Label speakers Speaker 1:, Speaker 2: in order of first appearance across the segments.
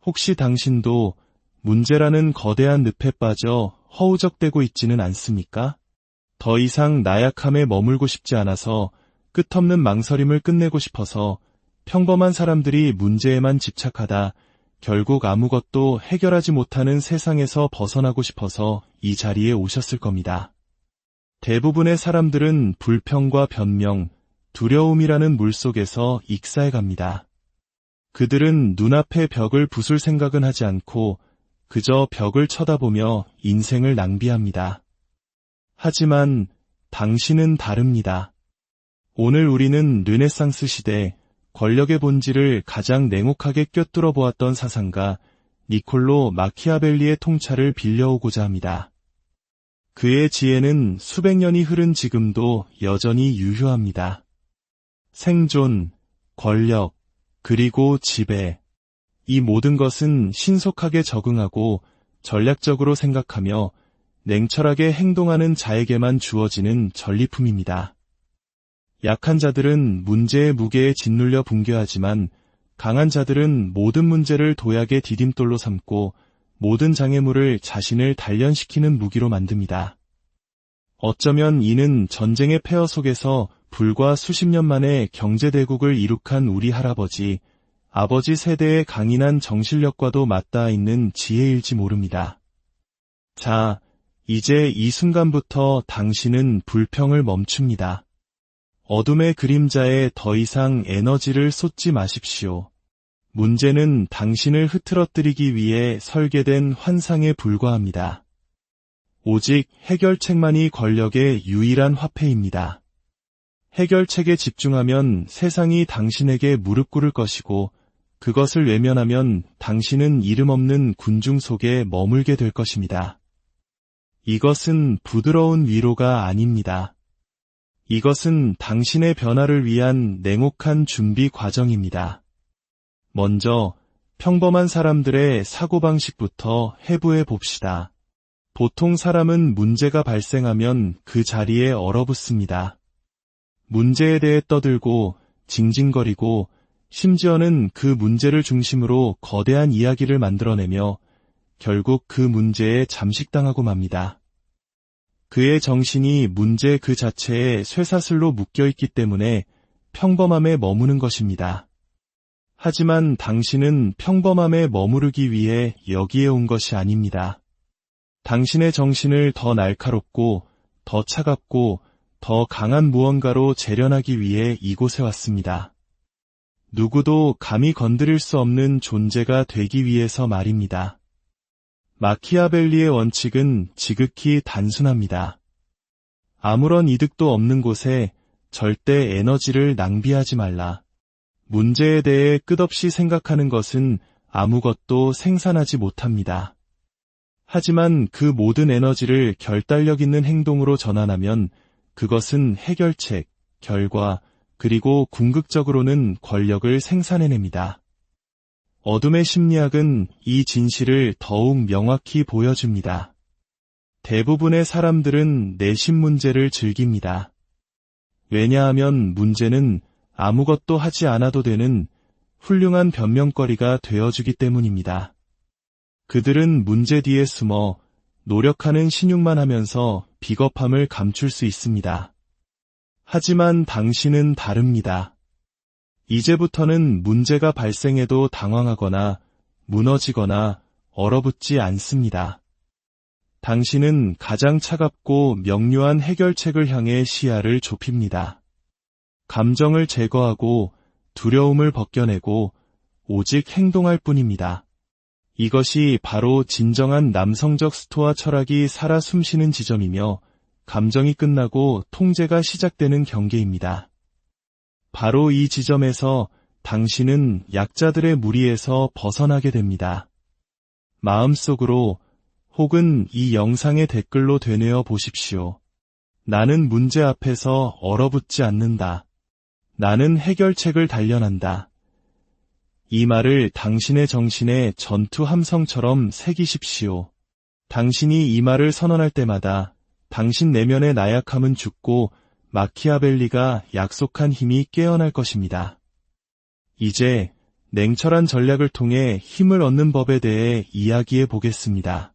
Speaker 1: 혹시 당신도 문제라는 거대한 늪에 빠져 허우적대고 있지는 않습니까? 더 이상 나약함에 머물고 싶지 않아서 끝없는 망설임을 끝내고 싶어서 평범한 사람들이 문제에만 집착하다 결국 아무것도 해결하지 못하는 세상에서 벗어나고 싶어서 이 자리에 오셨을 겁니다. 대부분의 사람들은 불평과 변명, 두려움이라는 물속에서 익사해 갑니다. 그들은 눈앞의 벽을 부술 생각은 하지 않고 그저 벽을 쳐다보며 인생을 낭비합니다. 하지만 당신은 다릅니다. 오늘 우리는 르네상스 시대 권력의 본질을 가장 냉혹하게 꿰뚫어 보았던 사상가 니콜로 마키아벨리의 통찰을 빌려오고자 합니다. 그의 지혜는 수백 년이 흐른 지금도 여전히 유효합니다. 생존, 권력, 그리고 지배. 이 모든 것은 신속하게 적응하고 전략적으로 생각하며 냉철하게 행동하는 자에게만 주어지는 전리품입니다. 약한 자들은 문제의 무게에 짓눌려 붕괴하지만 강한 자들은 모든 문제를 도약의 디딤돌로 삼고 모든 장애물을 자신을 단련시키는 무기로 만듭니다. 어쩌면 이는 전쟁의 폐허 속에서 불과 수십 년 만에 경제대국을 이룩한 우리 할아버지, 아버지 세대의 강인한 정신력과도 맞닿아 있는 지혜일지 모릅니다. 자, 이제 이 순간부터 당신은 불평을 멈춥니다. 어둠의 그림자에 더 이상 에너지를 쏟지 마십시오. 문제는 당신을 흐트러뜨리기 위해 설계된 환상에 불과합니다. 오직 해결책만이 권력의 유일한 화폐입니다. 해결책에 집중하면 세상이 당신에게 무릎 꿇을 것이고 그것을 외면하면 당신은 이름 없는 군중 속에 머물게 될 것입니다. 이것은 부드러운 위로가 아닙니다. 이것은 당신의 변화를 위한 냉혹한 준비 과정입니다. 먼저 평범한 사람들의 사고방식부터 해부해 봅시다. 보통 사람은 문제가 발생하면 그 자리에 얼어붙습니다. 문제에 대해 떠들고 징징거리고 심지어는 그 문제를 중심으로 거대한 이야기를 만들어내며 결국 그 문제에 잠식당하고 맙니다. 그의 정신이 문제 그 자체에 쇠사슬로 묶여있기 때문에 평범함에 머무는 것입니다. 하지만 당신은 평범함에 머무르기 위해 여기에 온 것이 아닙니다. 당신의 정신을 더 날카롭고 더 차갑고 더 강한 무언가로 재련하기 위해 이곳에 왔습니다. 누구도 감히 건드릴 수 없는 존재가 되기 위해서 말입니다. 마키아벨리의 원칙은 지극히 단순합니다. 아무런 이득도 없는 곳에 절대 에너지를 낭비하지 말라. 문제에 대해 끝없이 생각하는 것은 아무것도 생산하지 못합니다. 하지만 그 모든 에너지를 결단력 있는 행동으로 전환하면 그것은 해결책, 결과, 그리고 궁극적으로는 권력을 생산해냅니다. 어둠의 심리학은 이 진실을 더욱 명확히 보여줍니다. 대부분의 사람들은 내심 문제를 즐깁니다. 왜냐하면 문제는 아무것도 하지 않아도 되는 훌륭한 변명거리가 되어주기 때문입니다. 그들은 문제 뒤에 숨어 노력하는 신용만 하면서 비겁함을 감출 수 있습니다. 하지만 당신은 다릅니다. 이제부터는 문제가 발생해도 당황하거나 무너지거나 얼어붙지 않습니다. 당신은 가장 차갑고 명료한 해결책을 향해 시야를 좁힙니다. 감정을 제거하고 두려움을 벗겨내고 오직 행동할 뿐입니다. 이것이 바로 진정한 남성적 스토아 철학이 살아 숨쉬는 지점이며 감정이 끝나고 통제가 시작되는 경계입니다. 바로 이 지점에서 당신은 약자들의 무리에서 벗어나게 됩니다. 마음속으로 혹은 이 영상의 댓글로 되뇌어 보십시오. 나는 문제 앞에서 얼어붙지 않는다. 나는 해결책을 단련한다. 이 말을 당신의 정신에 전투 함성처럼 새기십시오. 당신이 이 말을 선언할 때마다 당신 내면의 나약함은 죽고 마키아벨리가 약속한 힘이 깨어날 것입니다. 이제 냉철한 전략을 통해 힘을 얻는 법에 대해 이야기해 보겠습니다.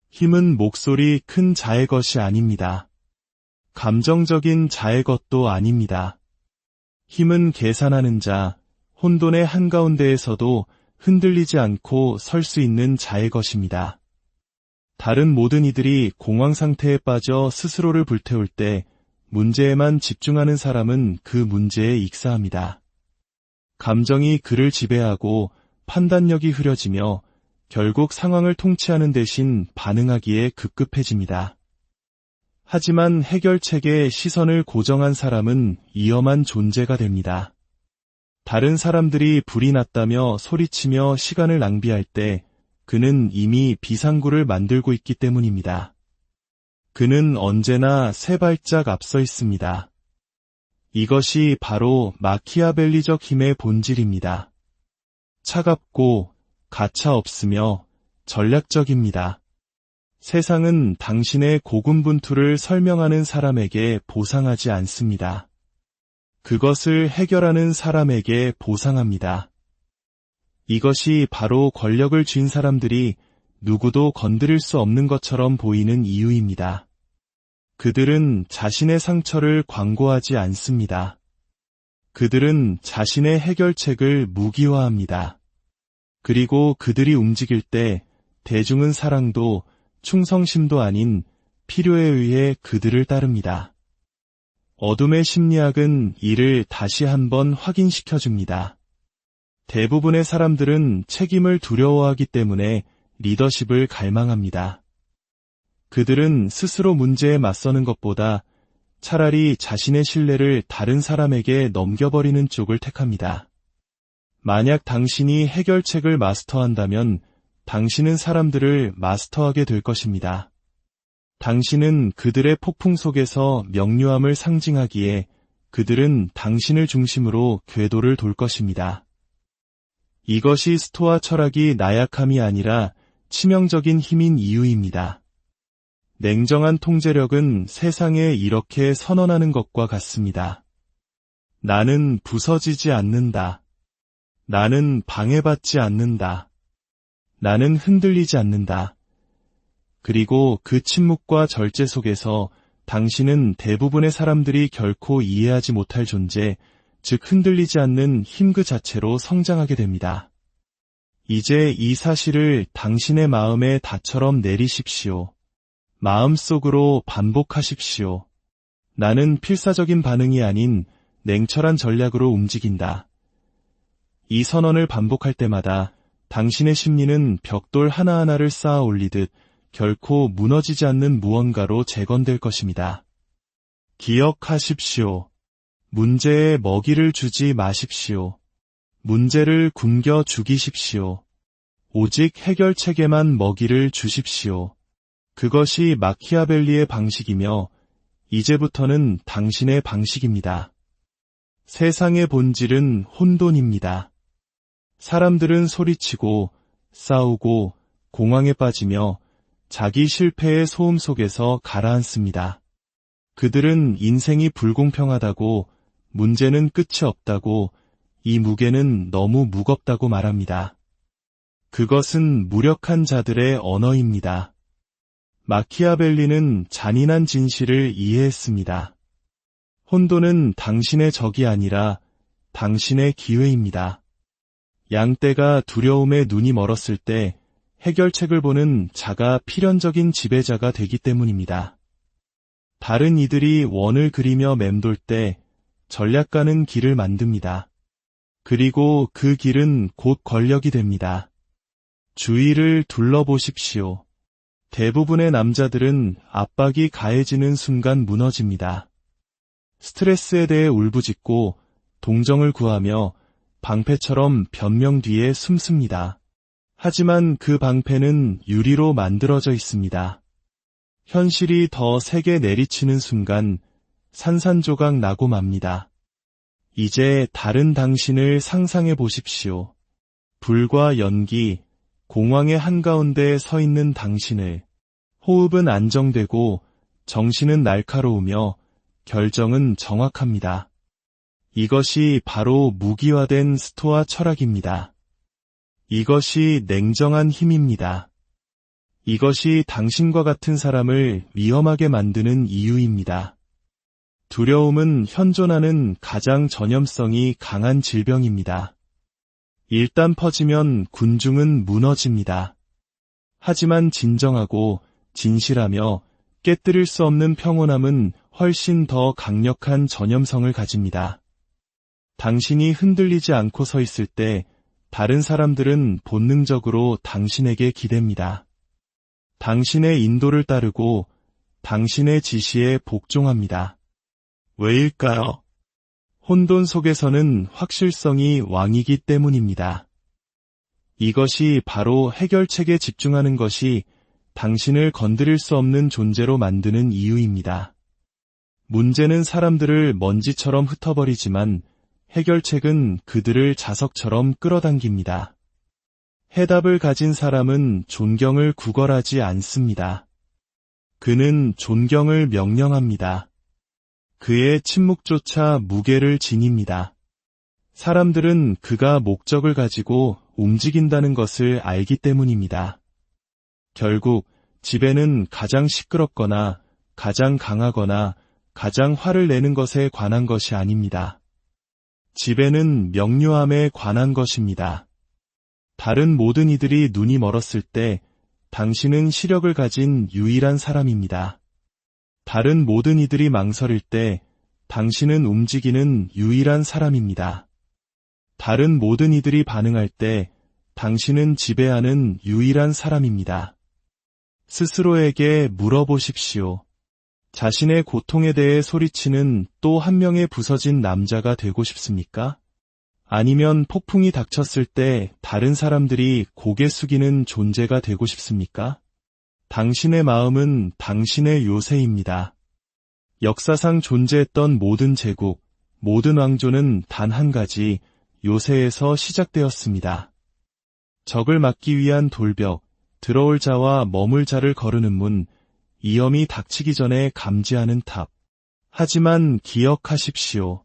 Speaker 1: 힘은 목소리 큰 자의 것이 아닙니다. 감정적인 자의 것도 아닙니다. 힘은 계산하는 자, 혼돈의 한가운데에서도 흔들리지 않고 설 수 있는 자의 것입니다. 다른 모든 이들이 공황 상태에 빠져 스스로를 불태울 때 문제에만 집중하는 사람은 그 문제에 익사합니다. 감정이 그를 지배하고 판단력이 흐려지며 결국 상황을 통치하는 대신 반응하기에 급급해집니다. 하지만 해결책에 시선을 고정한 사람은 위험한 존재가 됩니다. 다른 사람들이 불이 났다며 소리치며 시간을 낭비할 때 그는 이미 비상구를 만들고 있기 때문입니다. 그는 언제나 세 발짝 앞서 있습니다. 이것이 바로 마키아벨리적 힘의 본질입니다. 차갑고 가차 없으며 전략적입니다. 세상은 당신의 고군분투를 설명하는 사람에게 보상하지 않습니다. 그것을 해결하는 사람에게 보상합니다. 이것이 바로 권력을 쥔 사람들이 누구도 건드릴 수 없는 것처럼 보이는 이유입니다. 그들은 자신의 상처를 광고하지 않습니다. 그들은 자신의 해결책을 무기화합니다. 그리고 그들이 움직일 때 대중은 사랑도 충성심도 아닌 필요에 의해 그들을 따릅니다. 어둠의 심리학은 이를 다시 한번 확인시켜줍니다. 대부분의 사람들은 책임을 두려워하기 때문에 리더십을 갈망합니다. 그들은 스스로 문제에 맞서는 것보다 차라리 자신의 신뢰를 다른 사람에게 넘겨버리는 쪽을 택합니다. 만약 당신이 해결책을 마스터한다면 당신은 사람들을 마스터하게 될 것입니다. 당신은 그들의 폭풍 속에서 명료함을 상징하기에 그들은 당신을 중심으로 궤도를 돌 것입니다. 이것이 스토아 철학이 나약함이 아니라 치명적인 힘인 이유입니다. 냉정한 통제력은 세상에 이렇게 선언하는 것과 같습니다. 나는 부서지지 않는다. 나는 방해받지 않는다. 나는 흔들리지 않는다. 그리고 그 침묵과 절제 속에서 당신은 대부분의 사람들이 결코 이해하지 못할 존재, 즉 흔들리지 않는 힘 그 자체로 성장하게 됩니다. 이제 이 사실을 당신의 마음에 닷처럼 내리십시오. 마음속으로 반복하십시오. 나는 필사적인 반응이 아닌 냉철한 전략으로 움직인다. 이 선언을 반복할 때마다 당신의 심리는 벽돌 하나하나를 쌓아 올리듯 결코 무너지지 않는 무언가로 재건될 것입니다. 기억하십시오. 문제에 먹이를 주지 마십시오. 문제를 굶겨 죽이십시오. 오직 해결책에만 먹이를 주십시오. 그것이 마키아벨리의 방식이며 이제부터는 당신의 방식입니다. 세상의 본질은 혼돈입니다. 사람들은 소리치고 싸우고 공황에 빠지며 자기 실패의 소음 속에서 가라앉습니다. 그들은 인생이 불공평하다고, 문제는 끝이 없다고, 이 무게는 너무 무겁다고 말합니다. 그것은 무력한 자들의 언어입니다. 마키아벨리는 잔인한 진실을 이해했습니다. 혼돈은 당신의 적이 아니라 당신의 기회입니다. 양떼가 두려움에 눈이 멀었을 때 해결책을 보는 자가 필연적인 지배자가 되기 때문입니다. 다른 이들이 원을 그리며 맴돌 때 전략가는 길을 만듭니다. 그리고 그 길은 곧 권력이 됩니다. 주위를 둘러보십시오. 대부분의 남자들은 압박이 가해지는 순간 무너집니다. 스트레스에 대해 울부짖고 동정을 구하며 방패처럼 변명 뒤에 숨습니다. 하지만 그 방패는 유리로 만들어져 있습니다. 현실이 더 세게 내리치는 순간 산산조각 나고 맙니다. 이제 다른 당신을 상상해 보십시오. 불과 연기, 공황의 한가운데 서 있는 당신을. 호흡은 안정되고 정신은 날카로우며 결정은 정확합니다. 이것이 바로 무기화된 스토아 철학입니다. 이것이 냉정한 힘입니다. 이것이 당신과 같은 사람을 위험하게 만드는 이유입니다. 두려움은 현존하는 가장 전염성이 강한 질병입니다. 일단 퍼지면 군중은 무너집니다. 하지만 진정하고 진실하며 깨뜨릴 수 없는 평온함은 훨씬 더 강력한 전염성을 가집니다. 당신이 흔들리지 않고 서 있을 때 다른 사람들은 본능적으로 당신에게 기댑니다. 당신의 인도를 따르고 당신의 지시에 복종합니다. 왜일까요? 혼돈 속에서는 확실성이 왕이기 때문입니다. 이것이 바로 해결책에 집중하는 것이 당신을 건드릴 수 없는 존재로 만드는 이유입니다. 문제는 사람들을 먼지처럼 흩어버리지만 해결책은 그들을 자석처럼 끌어당깁니다. 해답을 가진 사람은 존경을 구걸하지 않습니다. 그는 존경을 명령합니다. 그의 침묵조차 무게를 지닙니다. 사람들은 그가 목적을 가지고 움직인다는 것을 알기 때문입니다. 결국 지배는 가장 시끄럽거나 가장 강하거나 가장 화를 내는 것에 관한 것이 아닙니다. 지배는 명료함에 관한 것입니다. 다른 모든 이들이 눈이 멀었을 때 당신은 시력을 가진 유일한 사람입니다. 다른 모든 이들이 망설일 때 당신은 움직이는 유일한 사람입니다. 다른 모든 이들이 반응할 때 당신은 지배하는 유일한 사람입니다. 스스로에게 물어보십시오. 자신의 고통에 대해 소리치는 또 한 명의 부서진 남자가 되고 싶습니까? 아니면 폭풍이 닥쳤을 때 다른 사람들이 고개 숙이는 존재가 되고 싶습니까? 당신의 마음은 당신의 요새입니다. 역사상 존재했던 모든 제국, 모든 왕조는 단 한 가지 요새에서 시작되었습니다. 적을 막기 위한 돌벽, 들어올 자와 머물 자를 거르는 문, 위험이 닥치기 전에 감지하는 탑. 하지만 기억하십시오.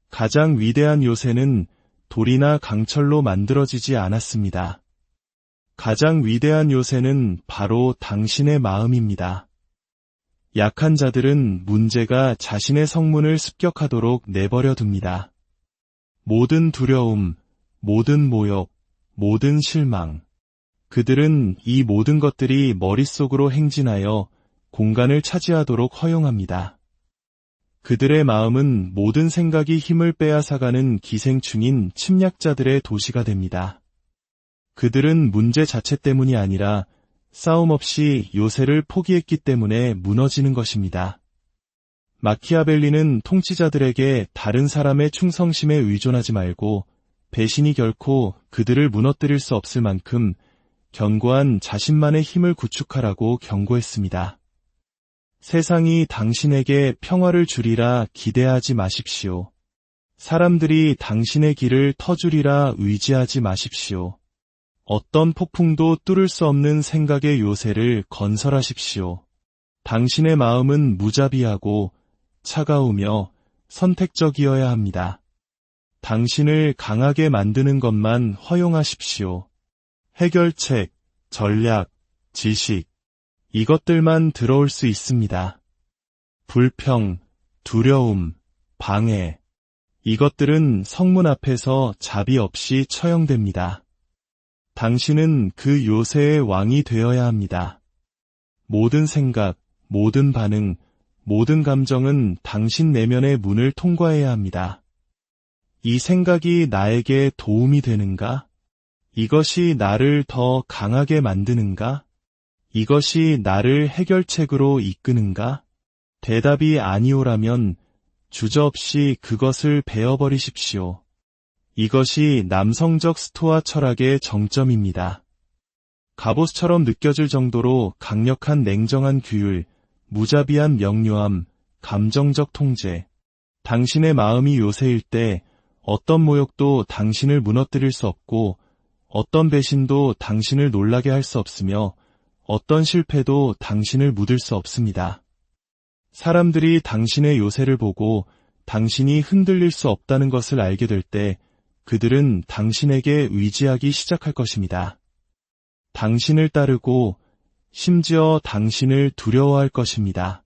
Speaker 1: 가장 위대한 요새는 돌이나 강철로 만들어지지 않았습니다. 가장 위대한 요새는 바로 당신의 마음입니다. 약한 자들은 문제가 자신의 성문을 습격하도록 내버려 둡니다. 모든 두려움, 모든 모욕, 모든 실망. 그들은 이 모든 것들이 머릿속으로 행진하여 공간을 차지하도록 허용합니다. 그들의 마음은 모든 생각이 힘을 빼앗아가는 기생충인 침략자들의 도시가 됩니다. 그들은 문제 자체 때문이 아니라 싸움 없이 요새를 포기했기 때문에 무너지는 것입니다. 마키아벨리는 통치자들에게 다른 사람의 충성심에 의존하지 말고 배신이 결코 그들을 무너뜨릴 수 없을 만큼 견고한 자신만의 힘을 구축하라고 경고했습니다. 세상이 당신에게 평화를 주리라 기대하지 마십시오. 사람들이 당신의 길을 터주리라 의지하지 마십시오. 어떤 폭풍도 뚫을 수 없는 생각의 요새를 건설하십시오. 당신의 마음은 무자비하고 차가우며 선택적이어야 합니다. 당신을 강하게 만드는 것만 허용하십시오. 해결책, 전략, 지식, 이것들만 들어올 수 있습니다. 불평, 두려움, 방해, 이것들은 성문 앞에서 자비 없이 처형됩니다. 당신은 그 요새의 왕이 되어야 합니다. 모든 생각, 모든 반응, 모든 감정은 당신 내면의 문을 통과해야 합니다. 이 생각이 나에게 도움이 되는가? 이것이 나를 더 강하게 만드는가? 이것이 나를 해결책으로 이끄는가? 대답이 아니오라면 주저없이 그것을 베어버리십시오. 이것이 남성적 스토아 철학의 정점입니다. 갑옷처럼 느껴질 정도로 강력한 냉정한 규율, 무자비한 명료함, 감정적 통제. 당신의 마음이 요새일 때 어떤 모욕도 당신을 무너뜨릴 수 없고 어떤 배신도 당신을 놀라게 할 수 없으며 어떤 실패도 당신을 묻을 수 없습니다. 사람들이 당신의 요새를 보고 당신이 흔들릴 수 없다는 것을 알게 될 때 그들은 당신에게 의지하기 시작할 것입니다. 당신을 따르고 심지어 당신을 두려워할 것입니다.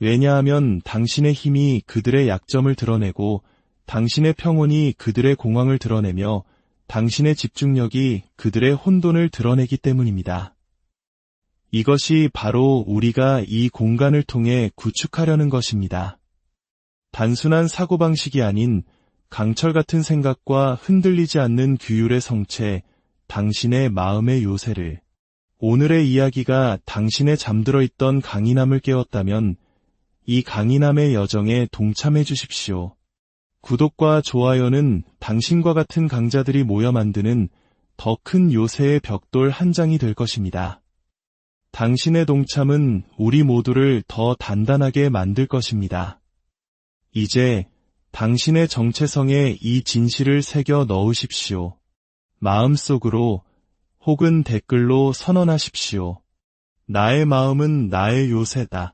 Speaker 1: 왜냐하면 당신의 힘이 그들의 약점을 드러내고 당신의 평온이 그들의 공황을 드러내며 당신의 집중력이 그들의 혼돈을 드러내기 때문입니다. 이것이 바로 우리가 이 공간을 통해 구축하려는 것입니다. 단순한 사고방식이 아닌 강철 같은 생각과 흔들리지 않는 규율의 성체, 당신의 마음의 요새를. 오늘의 이야기가 당신의 잠들어 있던 강인함을 깨웠다면 이 강인함의 여정에 동참해 주십시오. 구독과 좋아요는 당신과 같은 강자들이 모여 만드는 더 큰 요새의 벽돌 한 장이 될 것입니다. 당신의 동참은 우리 모두를 더 단단하게 만들 것입니다. 이제 당신의 정체성에 이 진실을 새겨 넣으십시오. 마음속으로 혹은 댓글로 선언하십시오. 나의 마음은 나의 요새다.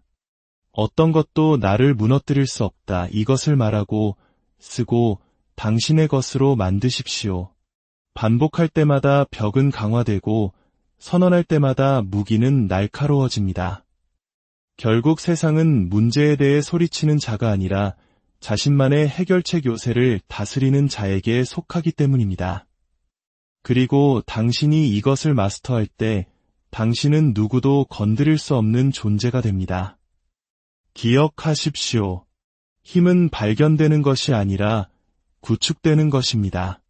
Speaker 1: 어떤 것도 나를 무너뜨릴 수 없다. 이것을 말하고 쓰고 당신의 것으로 만드십시오. 반복할 때마다 벽은 강화되고 선언할 때마다 무기는 날카로워집니다. 결국 세상은 문제에 대해 소리치는 자가 아니라 자신만의 해결책 요새를 다스리는 자에게 속하기 때문입니다. 그리고 당신이 이것을 마스터할 때 당신은 누구도 건드릴 수 없는 존재가 됩니다. 기억하십시오. 힘은 발견되는 것이 아니라 구축되는 것입니다.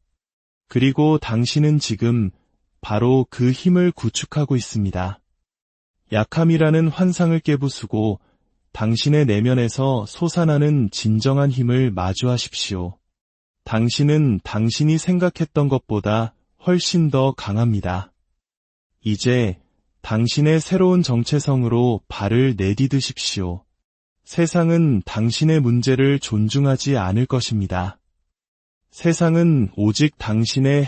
Speaker 1: 그리고 당신은 지금 바로 그 힘을 구축하고 있습니다. 약함이라는 환상을 깨부수고 당신의 내면에서 솟아나는 진정한 힘을 마주하십시오. 당신은 당신이 생각했던 것보다 훨씬 더 강합니다. 이제 당신의 새로운 정체성으로 발을 내디드십시오. 세상은 당신의 문제를 존중하지 않을 것입니다. 세상은 오직 당신의